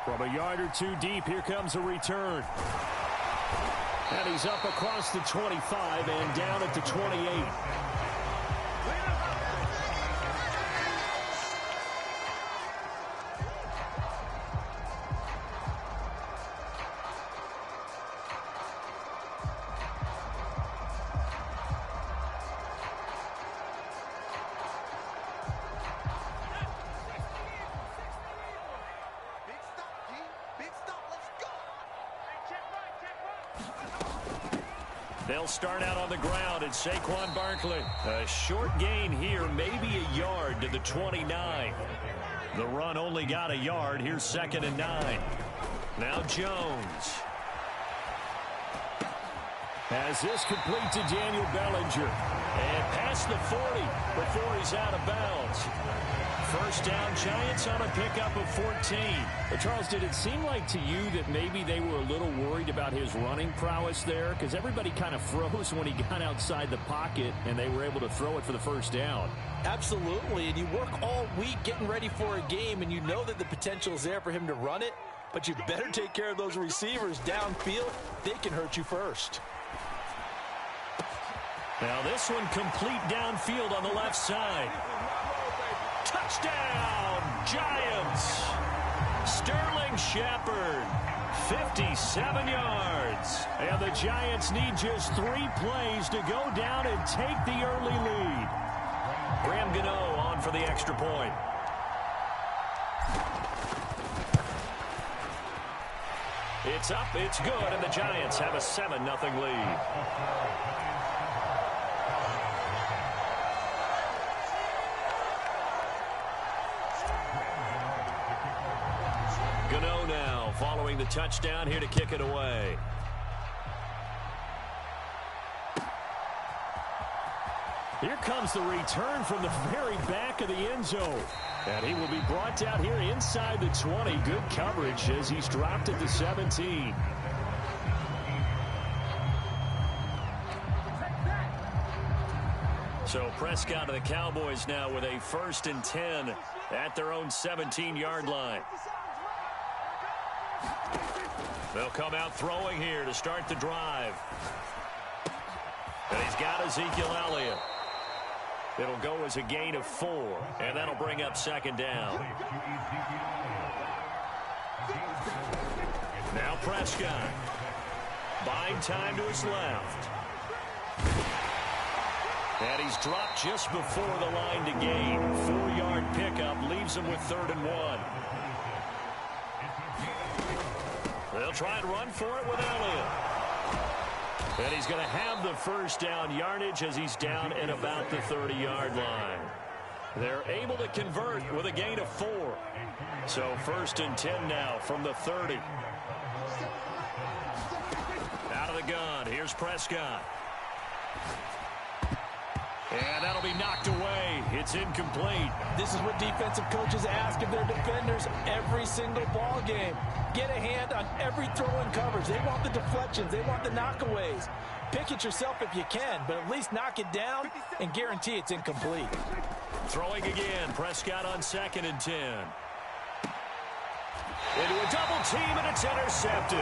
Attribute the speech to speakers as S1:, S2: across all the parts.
S1: From a yard or two deep, here comes a return. And he's up across the 25 and down at the 28. They'll start out on the ground at Saquon Barkley. A short gain here, maybe a yard to the 29. The run only got a yard. Here's 2nd and 9. Now Jones has this complete to Daniel Bellinger. And past the 40 before he's out of bounds. First down, Giants on a pickup of 14.
S2: But Charles, did it seem like to you that maybe they were a little worried about his running prowess there? Because everybody kind of froze when he got outside the pocket and they were able to throw it for the first down.
S3: Absolutely, and you work all week getting ready for a game, and you know that the potential is there for him to run it, but you better take care of those receivers downfield. They can hurt you first.
S1: Now this one complete downfield on the left side. Touchdown, Giants! Sterling Shepard, 57 yards. And the Giants need just 3 plays to go down and take the early lead. Graham Gano on for the extra point. It's up, it's good, and the Giants have a 7-0 lead. Gano now following the touchdown here to kick it away.
S2: Here comes the return from the very back of the end zone. And he will be brought down here inside the 20. Good coverage as he's dropped at the 17.
S1: So Prescott of the Cowboys now with a 1st and 10 at their own 17-yard line. They'll come out throwing here to start the drive. And he's got Ezekiel Elliott. It'll go as a gain of 4, and that'll bring up 2nd down. Now Prescott. Buying time to his left. And he's dropped just before the line to gain. 4-yard pickup leaves him with 3rd and 1. They'll try and run for it with Elliott. And he's going to have the first down yardage as he's down at about the 30-yard line. They're able to convert with a gain of 4. So 1st and 10 now from the 30. Out of the gun, here's Prescott. And that'll be knocked away. It's incomplete.
S3: This is what defensive coaches ask of their defenders every single ball game. Get a hand on every throw in coverage. They want the deflections. They want the knockaways. Pick it yourself if you can, but at least knock it down and guarantee it's incomplete.
S1: Throwing again. Prescott on 2nd and 10. Into a double team, and it's intercepted.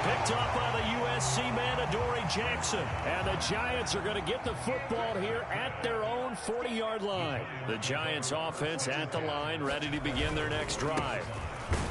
S1: Picked up by the USC man, Adoree Jackson.
S2: And the Giants are going to get the football here at their own 40-yard line.
S1: The Giants offense at the line, ready to begin their next drive.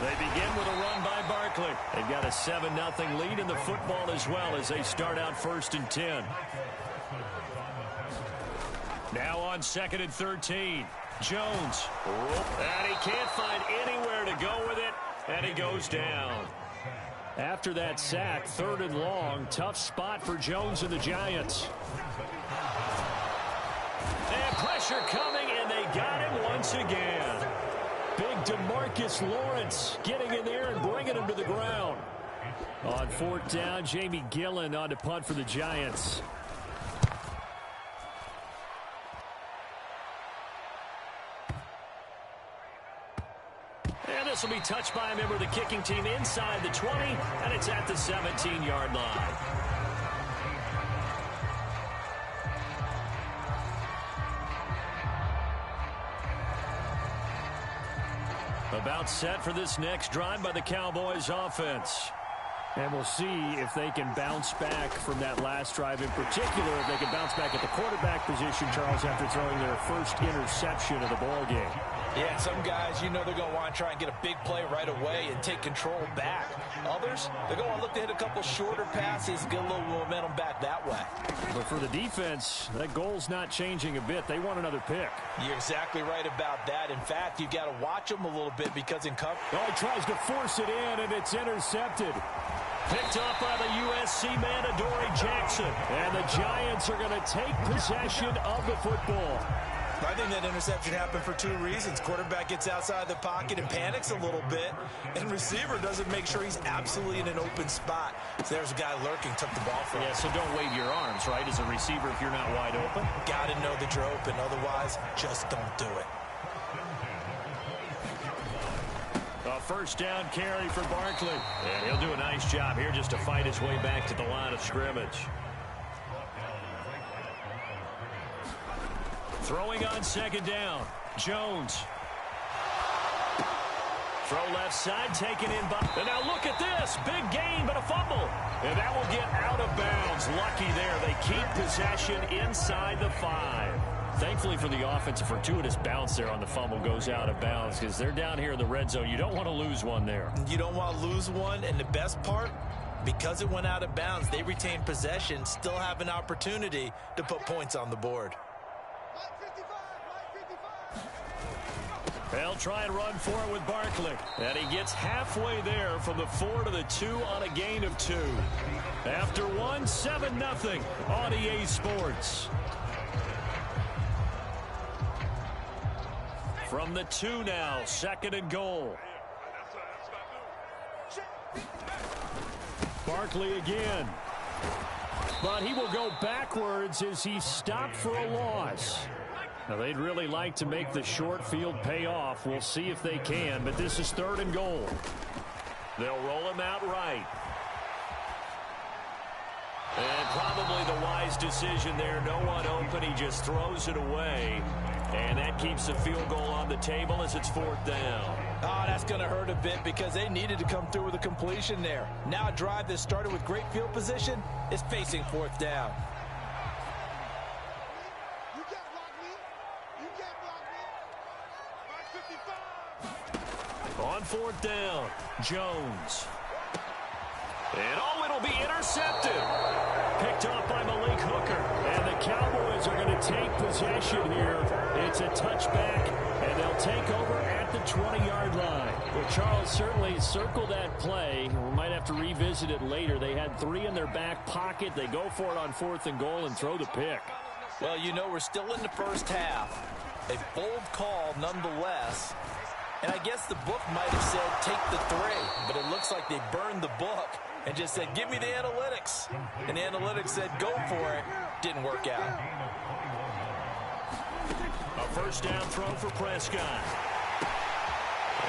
S1: They begin with a run by Barkley. They've got a 7-0 lead in the football as well as they start out 1st and 10. Now on 2nd and 13. Jones. And he can't find anywhere to go with it. And he goes down.
S2: After that sack, 3rd and long. Tough spot for Jones and the Giants.
S1: And pressure coming, and they got him once again.
S2: Big DeMarcus Lawrence getting in there and bringing him to the ground. On 4th down, Jamie Gillen on to punt for the Giants.
S1: And this will be touched by a member of the kicking team inside the 20, and it's at the 17-yard line. A About set for this next drive by the Cowboys offense.
S2: And we'll see if they can bounce back from that last drive in particular, if they can bounce back at the quarterback position, Charles, after throwing their first interception of the ball game.
S3: Yeah, some guys, you know they're going to want to try and get a big play right away and take control back. Others, they're going to look to hit a couple shorter passes, get a little momentum back that way.
S2: But for the defense, that goal's not changing a bit. They want another pick.
S3: You're exactly right about that. In fact, you've got to watch them a little bit because in cover.
S2: Oh, he tries to force it in, and it's intercepted.
S1: Picked up by the USC man, Adoree Jackson.
S2: And the Giants are going to take possession of the football.
S3: I think that interception happened for two reasons. Quarterback gets outside the pocket and panics a little bit, and receiver doesn't make sure he's absolutely in an open spot. So there's a guy lurking, took the ball from him.
S1: Yeah, so don't wave your arms, right, as a receiver if you're not wide open.
S3: Got to know that you're open. Otherwise, just don't do it.
S1: A first down carry for Barkley. And he'll do a nice job here just to fight his way back to the line of scrimmage. Throwing on second down. Jones. Throw left side, taken in by... And now look at this. Big gain, but a fumble. And that will get out of bounds. Lucky there. They keep possession inside the 5. Thankfully for the offense, a fortuitous bounce there on the fumble goes out of bounds because they're down here in the red zone. You don't want to lose one there.
S3: You don't want to lose one, and the best part, because it went out of bounds, they retain possession, still have an opportunity to put points on the board.
S1: They'll try and run for it with Barkley. And he gets halfway there from the 4 to the 2 on a gain of 2. After one, 7-0 on EA Sports. From the 2 now, second and goal.
S2: Barkley again. But he will go backwards as he stopped for a loss. Now, they'd really like to make the short field pay off. We'll see if they can, but this is third and goal.
S1: They'll roll him out right. And probably the wise decision there. No one open. He just throws it away. And that keeps the field goal on the table as it's fourth down.
S3: Oh, that's going to hurt a bit because they needed to come through with a completion there. Now a drive that started with great field position is facing fourth down.
S1: On fourth down, Jones. And it'll be intercepted. Picked off by Malik Hooker.
S2: And the Cowboys are going to take possession here. It's a touchback, and they'll take over at the 20-yard line. Well, Charles certainly circled that play. We might have to revisit it later. They had 3 in their back pocket. They go for it on fourth and goal and throw the pick.
S3: Well, you know, we're still in the first half. A bold call nonetheless. And I guess the book might have said take the 3, but it looks like they burned the book and just said, give me the analytics. And the analytics said, go for it. Didn't work out.
S1: A first down throw for Prescott.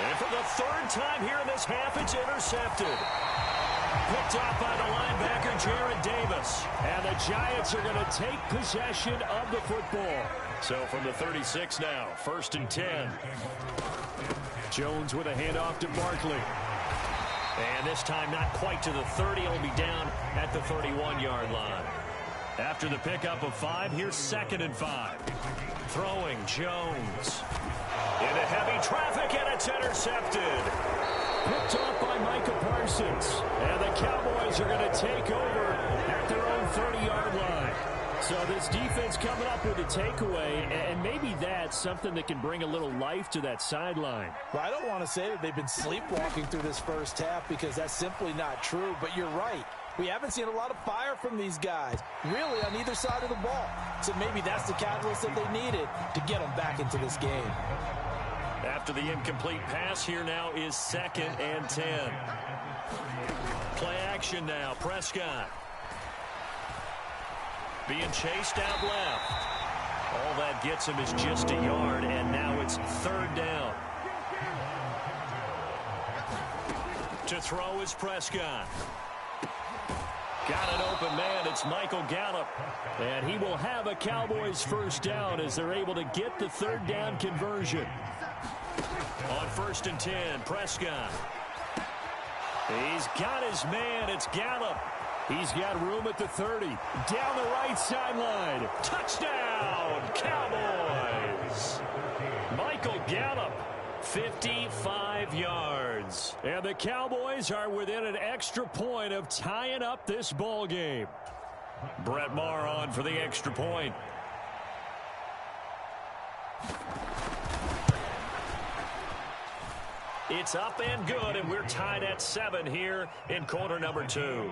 S1: And for the third time here in this half, it's intercepted. Picked off by the linebacker, Jared Davis.
S2: And the Giants are going to take possession of the football.
S1: So from the 36 now, first and 10.
S2: Jones with a handoff to Barkley.
S1: And this time not quite to the 30. He'll be down at the 31-yard line. After the pickup of 5, here's second and 5. Throwing Jones. Into heavy traffic, and it's intercepted.
S2: Picked off by Micah Parsons. And the Cowboys are going to take over at their own 30-yard line. So this defense coming up with a takeaway, and maybe that's something that can bring a little life to that sideline.
S3: Well, I don't want to say that they've been sleepwalking through this first half because that's simply not true, but you're right. We haven't seen a lot of fire from these guys, really, on either side of the ball. So maybe that's the catalyst that they needed to get them back into this game.
S1: After the incomplete pass, here now is second and 10. Play action now, Prescott. Being chased out left. All that gets him is just a yard, and now it's third down. To throw is Prescott. Got an open man. It's Michael Gallup.
S2: And he will have a Cowboys first down as they're able to get the third down conversion.
S1: On 1st and 10, Prescott. He's got his man. It's Gallup.
S2: He's got room at the 30. Down the right sideline.
S1: Touchdown, Cowboys. Michael Gallup, 55 yards.
S2: And the Cowboys are within an extra point of tying up this ball game.
S1: Brett Maher on for the extra point. It's up and good, and we're tied at 7 here in quarter number 2.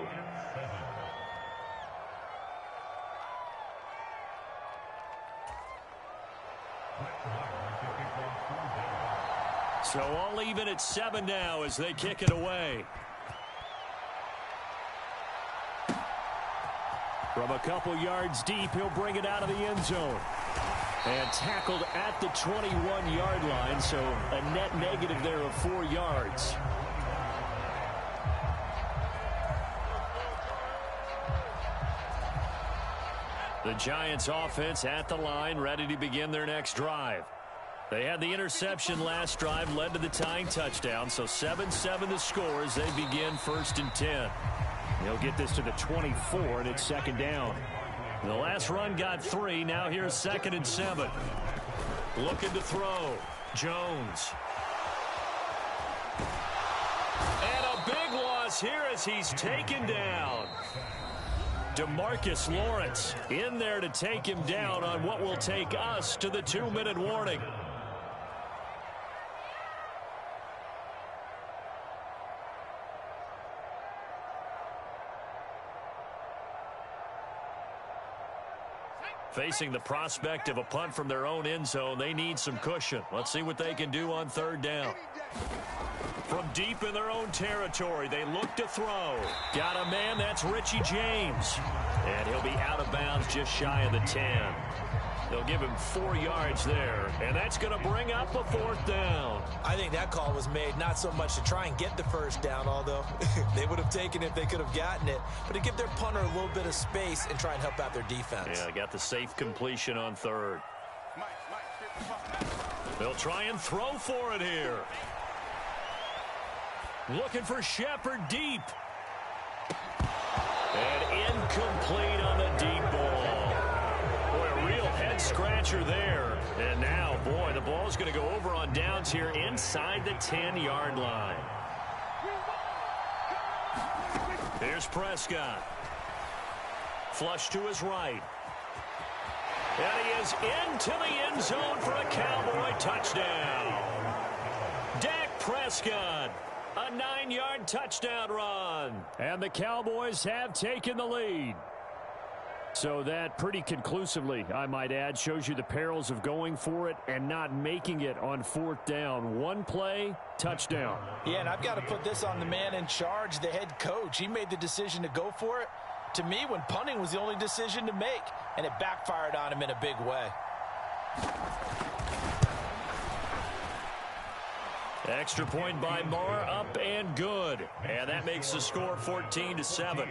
S1: So all even at 7 now as they kick it away.
S2: From a couple yards deep, he'll bring it out of the end zone. And tackled at the 21-yard line, so a net negative there of 4 yards.
S1: The Giants offense at the line, ready to begin their next drive. They had the interception last drive, led to the tying touchdown, so 7-7 the score as they begin 1st and 10.
S2: They'll get this to the 24, and it's 2nd down.
S1: The last run got 3. Now here's 2nd and 7. Looking to throw. Jones. And a big loss here as he's taken down. DeMarcus Lawrence in there to take him down on what will take us to the 2-minute warning. Facing the prospect of a punt from their own end zone, they need some cushion. Let's see what they can do on 3rd down. From deep in their own territory, they look to throw. Got a man, that's Richie James. And he'll be out of bounds just shy of the 10. They'll give him 4 yards there, and that's going to bring up a 4th down.
S3: I think that call was made not so much to try and get the 1st down, although they would have taken it if they could have gotten it, but to give their punter a little bit of space and try and help out their defense.
S1: Yeah, got the safe completion on 3rd. They'll try and throw for it here. Looking for Shepard deep. And incomplete on the deep ball. Boy, a real head-scratcher there. And now, boy, the ball's going to go over on downs here inside the 10-yard line. Here's Prescott. Flush to his right. And he is into the end zone for a Cowboy touchdown. Dak Prescott. A 9-yard touchdown run.
S2: And the Cowboys have taken the lead. So that pretty conclusively, I might add, shows you the perils of going for it and not making it on 4th down. One play, touchdown.
S3: Yeah, and I've got to put this on the man in charge, the head coach. He made the decision to go for it. To me, when punting was the only decision to make, and it backfired on him in a big way.
S1: Extra point by Maher, up and good. And that makes the score 14-7.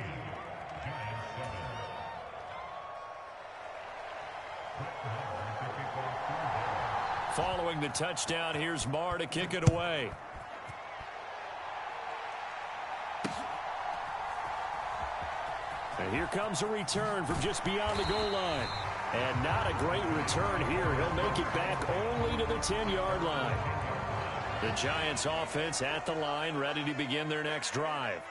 S1: Following the touchdown, here's Maher to kick it away.
S2: And here comes a return from just beyond the goal line. And not a great return here. He'll make it back only to the 10-yard line.
S1: The Giants offense at the line, ready to begin their next drive.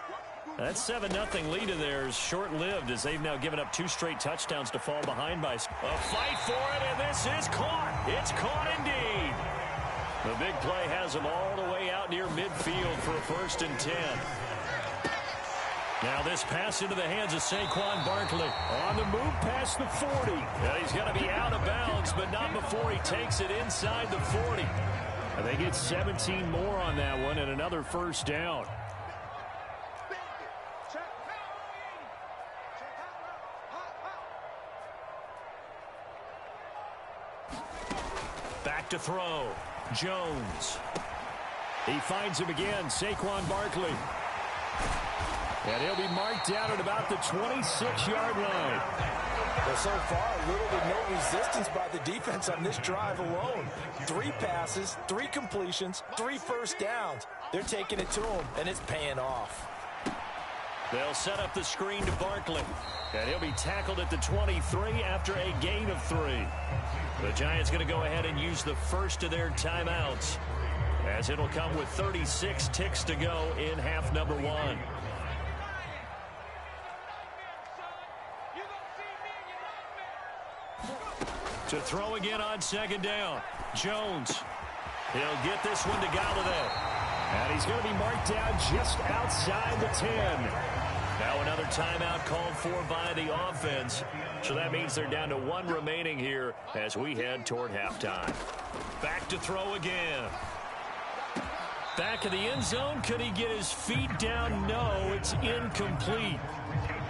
S1: That 7-0 lead of theirs short-lived as they've now given up 2 straight touchdowns to fall behind by. A fight for it, and this is caught. It's caught indeed. The big play has them all the way out near midfield for a 1st and 10. Now this pass into the hands of Saquon Barkley. On the move past the 40.
S2: Yeah,
S1: he's going to be out of bounds, but not before he takes it inside the 40.
S2: They get 17 more on that one and another 1st down.
S1: Back to throw. Jones.
S2: He finds him again, Saquon Barkley. And he'll be marked down at about the 26-yard line.
S3: Well, so far, little to no resistance by the defense on this drive alone. 3 passes, 3 completions, 3 first downs. They're taking it to him, and it's paying off.
S2: They'll set up the screen to Barkley. And he'll be tackled at the 23 after a gain of 3. The Giants going to go ahead and use the first of their timeouts, as it'll come with 36 ticks to go in half number 1. To throw again on second down. Jones. He'll get this one to Galladay. And he's going to be marked down just outside the 10. Now another timeout called for by the offense. So that means they're down to 1 remaining here as we head toward halftime. Back to throw again. Back of the end zone. Could he get his feet down? No, it's incomplete.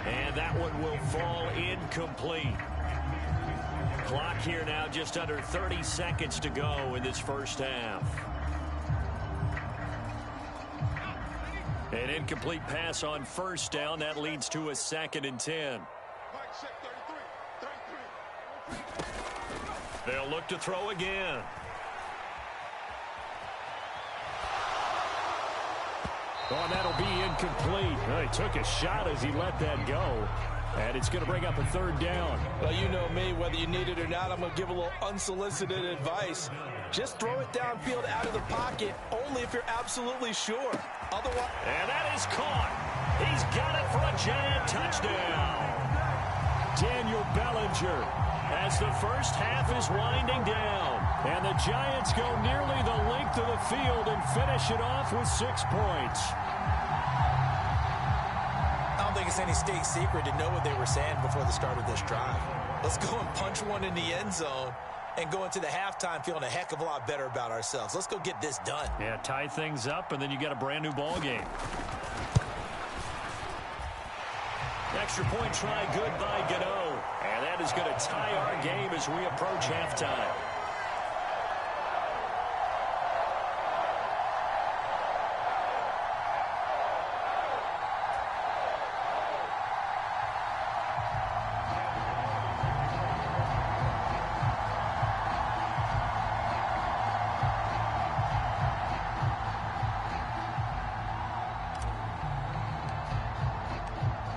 S2: And that one will fall incomplete. Clock here now just under 30 seconds to go in this first half. An incomplete pass on first down. That leads to a 2nd and 10. They'll look to throw again. Oh, and that'll be incomplete. Well, he took a shot as he let that go. And it's going to bring up a 3rd down.
S3: Well, you know me, whether you need it or not, I'm going to give a little unsolicited advice. Just throw it downfield out of the pocket, only if you're absolutely sure. Otherwise,
S2: and that is caught. He's got it for a Giant touchdown. Daniel Bellinger, as the first half is winding down. And the Giants go nearly the length of the field and finish it off with 6 points.
S3: I don't think it's any state secret to know what they were saying before the start of this drive. Let's go and punch one in the end zone and go into the halftime feeling a heck of a lot better about ourselves. Let's go get this done.
S2: Yeah, tie things up, and then you get a brand new ball game. Extra point try good by Gano. And that is going to tie our game as we approach halftime.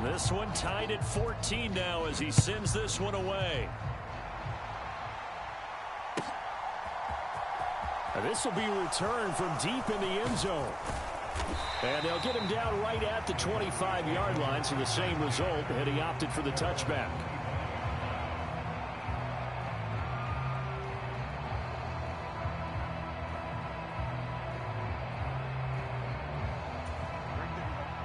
S2: This one tied at 14 now as he sends this one away. And this will be returned from deep in the end zone. And they'll get him down right at the 25-yard line, so the same result, and he opted for the touchback.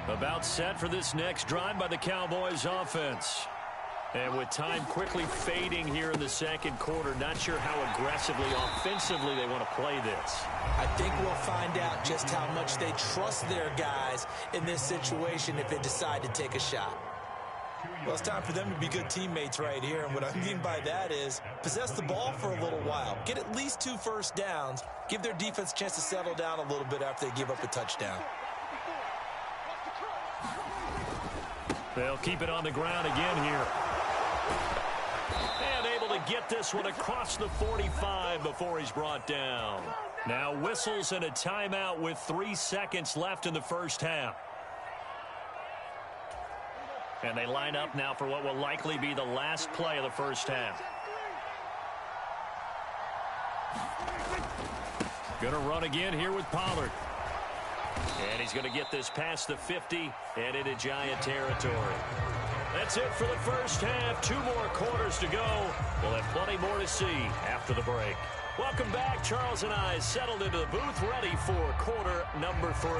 S2: About set for this next drive by the Cowboys offense. And with time quickly fading here in the second quarter, not sure how aggressively, offensively they want to play this.
S3: I think we'll find out just how much they trust their guys in this situation if they decide to take a shot. Well, it's time for them to be good teammates right here. And what I mean by that is possess the ball for a little while. Get at least 2 first downs. Give their defense a chance to settle down a little bit after they give up a touchdown.
S2: They'll keep it on the ground again here. And able to get this one across the 45 before he's brought down. Now whistles and a timeout with 3 seconds left in the first half. And they line up now for what will likely be the last play of the first half. Going to run again here with Pollard. And he's going to get this past the 50 and into Giant territory. That's it for the first half. 2 more quarters to go. We'll have plenty more to see after the break. Welcome back. Charles and I settled into the booth, ready for quarter number 3.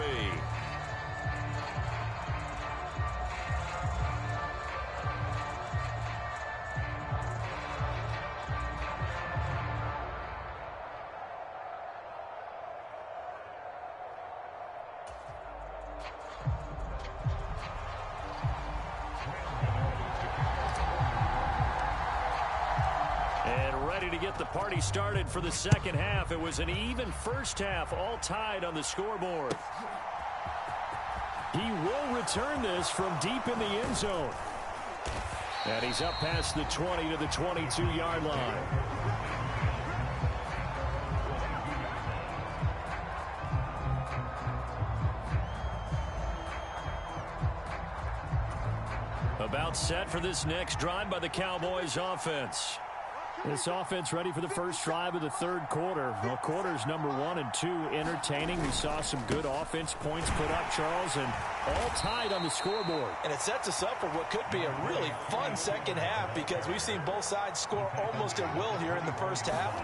S2: To get the party started for the second half. It was an even first half, all tied on the scoreboard. He will return this from deep in the end zone. And he's up past the 20 to the 22-yard line. About set for this next drive by the Cowboys offense. This offense ready for the first drive of the third quarter. Well, quarters number 1 and 2 entertaining. We saw some good offense points put up, Charles, and all tied on the scoreboard.
S3: And it sets us up for what could be a really fun second half because we've seen both sides score almost at will here in the first half.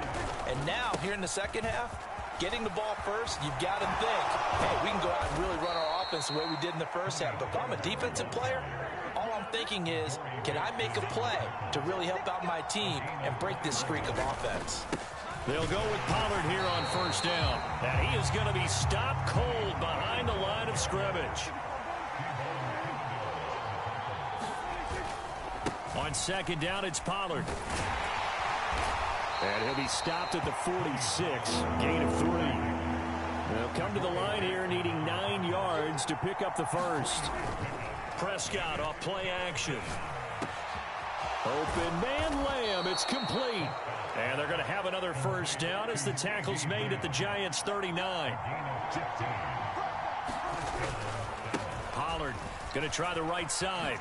S3: And now, here in the second half, getting the ball first, you've got to think, hey, we can go out and really run our offense the way we did in the first half. But if I'm a defensive player, all I'm thinking is, can I make a play to really help out my team and break this streak of offense?
S2: They'll go with Pollard here on first down. And he is going to be stopped cold behind the line of scrimmage. On second down, it's Pollard. And he'll be stopped at the 46, gain of 3. They'll come to the line here needing 9 yards to pick up the first. Prescott off play action. Open man Lamb. It's complete. And they're going to have another first down as the tackle's made at the Giants' 39. Pollard going to try the right side.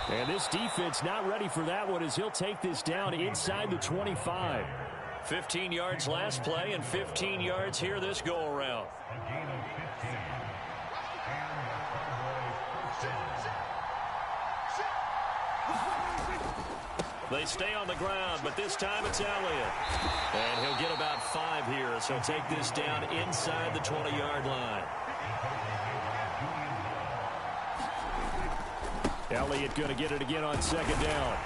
S2: And this defense not ready for that one as he'll take this down inside the 25. 15 yards last play and 15 yards here this go-around. They stay on the ground, but this time it's Elliott. And he'll get about 5 here as he'll take this down inside the 20-yard line. Elliott going to get it again on second down.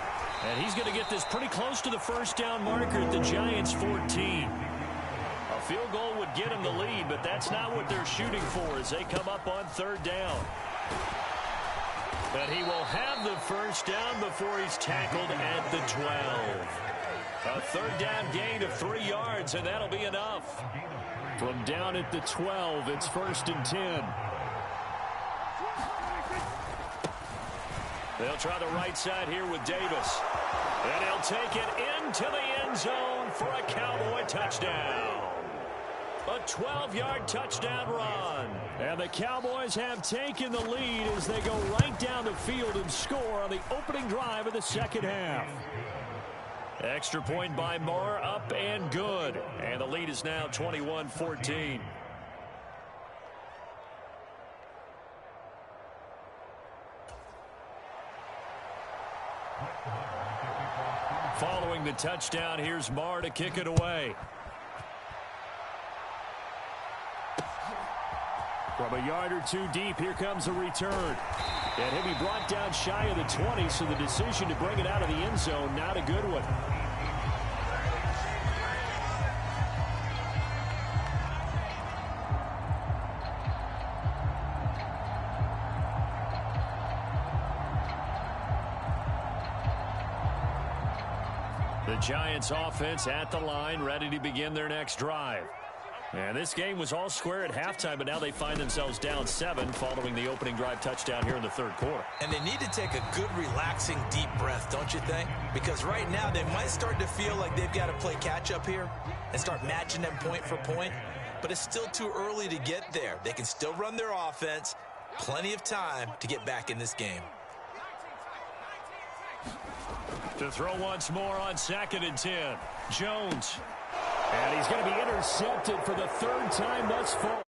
S2: And he's going to get this pretty close to the first down marker at the Giants' 14. A field goal would get him the lead, but that's not what they're shooting for as they come up on third down. But he will have the first down before he's tackled at the 12. A third down gain of 3 yards, and that'll be enough. From down at the 12, it's 1st and 10. They'll try the right side here with Davis. And he'll take it into the end zone for a Cowboy touchdown. A 12-yard touchdown run. And the Cowboys have taken the lead as they go right down the field and score on the opening drive of the second half. Extra point by Moore, up and good. And the lead is now 21-14. Following the touchdown, here's Moore to kick it away. From a yard or 2 deep, here comes a return. And he'll be brought down shy of the 20, so the decision to bring it out of the end zone, not a good one. The Giants offense at the line, ready to begin their next drive. And this game was all square at halftime, but now they find themselves down 7 following the opening drive touchdown here in the third quarter.
S3: And they need to take a good, relaxing, deep breath, don't you think? Because right now they might start to feel like they've got to play catch-up here and start matching them point for point. But it's still too early to get there. They can still run their offense. Plenty of time to get back in this game.
S2: To throw once more on 2nd and 10. Jones. And he's going to be intercepted for the 3rd time thus far.